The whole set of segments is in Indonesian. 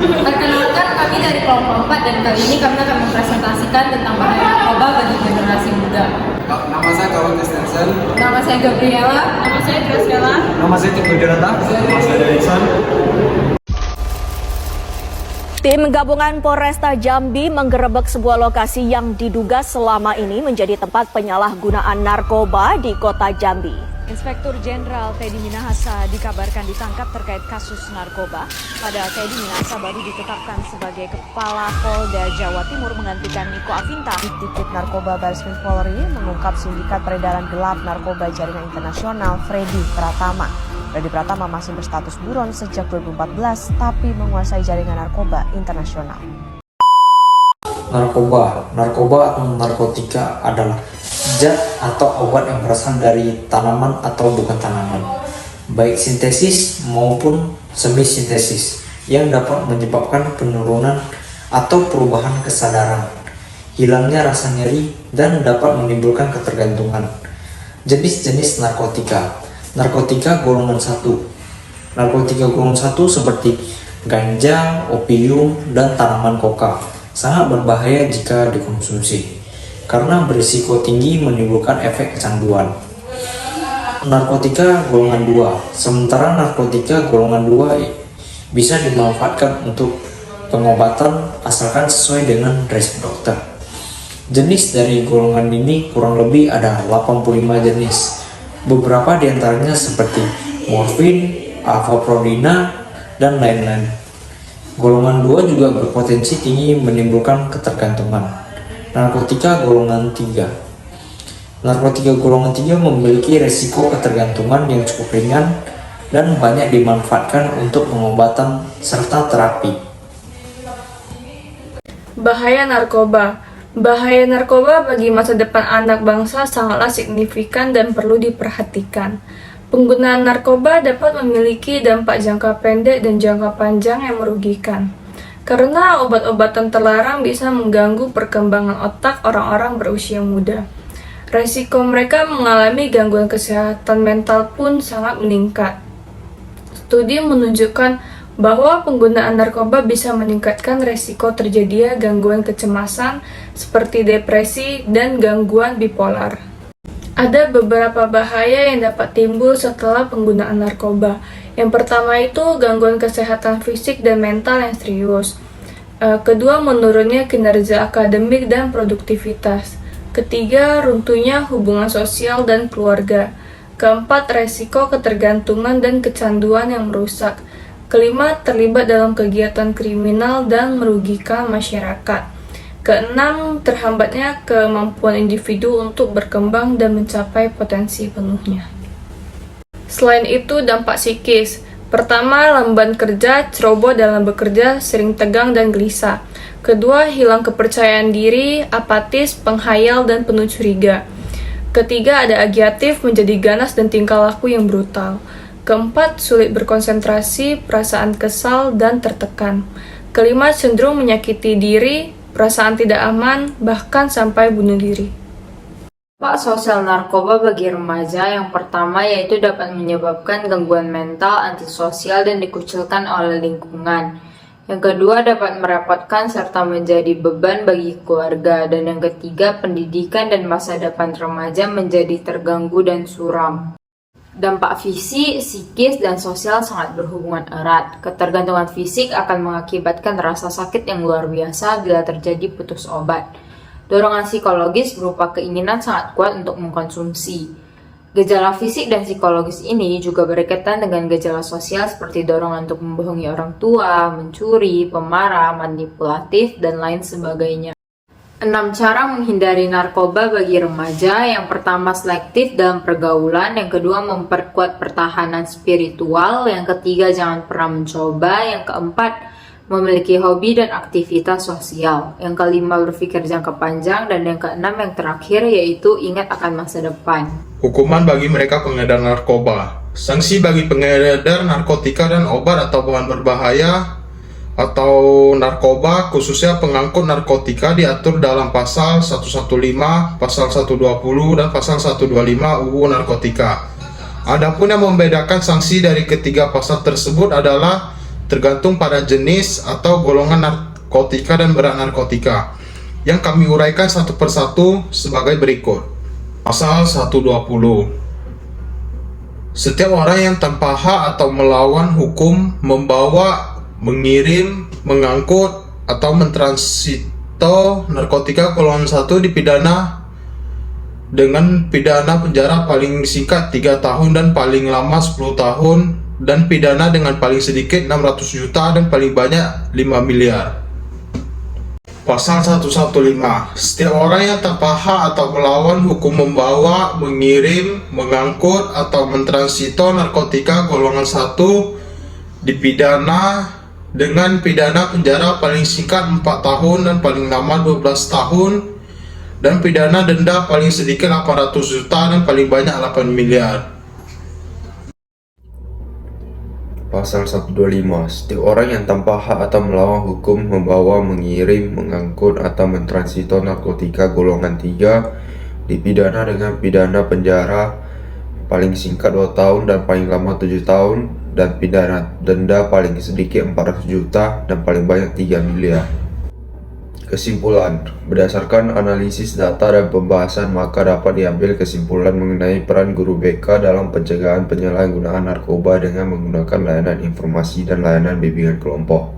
Perkenalkan, kami dari kelompok 4 dan kali ini kami akan mempresentasikan tentang bahaya narkoba bagi generasi muda. Nama saya Kawan Kristensen. Nama saya Gabriela. Nama saya Graciela. Nama saya Tiko Jonathan. Nama saya Danielson. Tim gabungan Polresta Jambi menggerebek sebuah lokasi yang diduga selama ini menjadi tempat penyalahgunaan narkoba di kota Jambi. Inspektur Jenderal Teddy Minahasa dikabarkan ditangkap terkait kasus narkoba. Pada Teddy Minahasa baru ditetapkan sebagai Kepala Polda Jawa Timur menggantikan Niko Afinta. Ditipit Narkoba Bareskrim Polri mengungkap sindikat peredaran gelap narkoba jaringan internasional Freddy Pratama. Freddy Pratama masih berstatus buron sejak 2014 tapi menguasai jaringan narkoba internasional. Narkoba atau narkotika adalah zat atau obat yang berasal dari tanaman atau bukan tanaman, baik sintesis maupun semi-sintesis, yang dapat menyebabkan penurunan atau perubahan kesadaran, hilangnya rasa nyeri, dan dapat menimbulkan ketergantungan. Jenis-jenis narkotika. Narkotika golongan 1. Narkotika golongan 1 seperti ganja, opium, dan tanaman koka sangat berbahaya jika dikonsumsi karena berisiko tinggi menimbulkan efek kecanduan. Narkotika golongan 2. Sementara narkotika golongan 2 bisa dimanfaatkan untuk pengobatan asalkan sesuai dengan resep dokter. Jenis dari golongan ini kurang lebih ada 85 jenis. Beberapa diantaranya seperti morfin, alfa-prodina, dan lain-lain. Golongan 2 juga berpotensi tinggi menimbulkan ketergantungan. Narkotika golongan 3. Narkotika golongan 3 memiliki resiko ketergantungan yang cukup ringan dan banyak dimanfaatkan untuk pengobatan serta terapi. Bahaya narkoba. Bahaya narkoba bagi masa depan anak bangsa sangatlah signifikan dan perlu diperhatikan. Penggunaan narkoba dapat memiliki dampak jangka pendek dan jangka panjang yang merugikan. Karena obat-obatan terlarang bisa mengganggu perkembangan otak orang-orang berusia muda. Resiko mereka mengalami gangguan kesehatan mental pun sangat meningkat. Studi menunjukkan bahwa penggunaan narkoba bisa meningkatkan resiko terjadinya gangguan kecemasan seperti depresi dan gangguan bipolar. Ada beberapa bahaya yang dapat timbul setelah penggunaan narkoba. Yang pertama itu gangguan kesehatan fisik dan mental yang serius. Kedua, menurunnya kinerja akademik dan produktivitas. Ketiga, runtuhnya hubungan sosial dan keluarga. Keempat, resiko ketergantungan dan kecanduan yang merusak. Kelima, terlibat dalam kegiatan kriminal dan merugikan masyarakat. Keenam, terhambatnya kemampuan individu untuk berkembang dan mencapai potensi penuhnya. Selain itu, dampak psikis. Pertama, lamban kerja, ceroboh dalam bekerja, sering tegang dan gelisah. Kedua, hilang kepercayaan diri, apatis, penghayal, dan penuh curiga. Ketiga, ada agiatif, menjadi ganas dan tingkah laku yang brutal. Keempat, sulit berkonsentrasi, perasaan kesal, dan tertekan. Kelima, cenderung menyakiti diri, perasaan tidak aman, bahkan sampai bunuh diri. Dampak sosial narkoba bagi remaja yang pertama yaitu dapat menyebabkan gangguan mental, antisosial, dan dikucilkan oleh lingkungan. Yang kedua, dapat merepotkan serta menjadi beban bagi keluarga. Dan yang ketiga, pendidikan dan masa depan remaja menjadi terganggu dan suram. Dampak fisik, psikis, dan sosial sangat berhubungan erat. Ketergantungan fisik akan mengakibatkan rasa sakit yang luar biasa bila terjadi putus obat. Dorongan psikologis berupa keinginan sangat kuat untuk mengkonsumsi. Gejala fisik dan psikologis ini juga berkaitan dengan gejala sosial seperti dorongan untuk membohongi orang tua, mencuri, pemarah, manipulatif, dan lain sebagainya. 6 cara menghindari narkoba bagi remaja. Yang pertama, selektif dalam pergaulan. Yang kedua, memperkuat pertahanan spiritual. Yang ketiga, jangan pernah mencoba. Yang keempat, memiliki hobi dan aktivitas sosial. Yang kelima, berpikir jangka panjang. Dan yang keenam, yang terakhir, yaitu ingat akan masa depan. Hukuman bagi mereka pengedar narkoba. Sanksi bagi pengedar narkotika dan obat atau bahan berbahaya atau narkoba, khususnya pengangkut narkotika, diatur dalam pasal 115, pasal 120, dan pasal 125 UU Narkotika. Adapun yang membedakan sanksi dari ketiga pasal tersebut adalah tergantung pada jenis atau golongan narkotika dan berat narkotika, yang kami uraikan satu persatu sebagai berikut. Pasal 120. Setiap orang yang tanpa hak atau melawan hukum membawa, mengirim, mengangkut, atau mentransito narkotika golongan 1 dipidana dengan pidana penjara paling singkat 3 tahun dan paling lama 10 tahun, dan pidana dengan paling sedikit 600 juta dan paling banyak 5 miliar. Pasal 115. Setiap orang yang tanpa hak atau melawan hukum membawa, mengirim, mengangkut, atau mentransito narkotika golongan 1 dipidana dengan pidana penjara paling singkat 4 tahun dan paling lama 12 tahun, dan pidana denda paling sedikit 800 juta dan paling banyak 8 miliar. Pasal 125. Setiap orang yang tanpa hak atau melawan hukum membawa, mengirim, mengangkut, atau mentransito narkotika golongan 3 dipidana dengan pidana penjara paling singkat 2 tahun dan paling lama 7 tahun, dan pidana denda paling sedikit 400 juta dan paling banyak 3 miliar. Kesimpulan. Berdasarkan analisis data dan pembahasan, maka dapat diambil kesimpulan mengenai peran guru BK dalam pencegahan penyalahgunaan narkoba dengan menggunakan layanan informasi dan layanan bimbingan kelompok.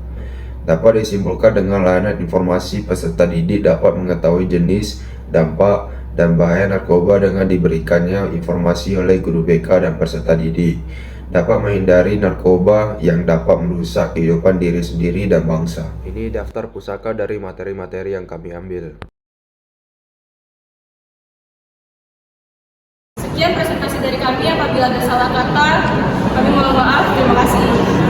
Dapat disimpulkan dengan layanan informasi, peserta didik dapat mengetahui jenis, dampak, dan bahaya narkoba dengan diberikannya informasi oleh guru BK dan peserta didik. Dapat menghindari narkoba yang dapat merusak kehidupan diri sendiri dan bangsa. Ini daftar pusaka dari materi-materi yang kami ambil. Sekian presentasi dari kami. Apabila ada salah kata, kami mohon maaf. Terima kasih.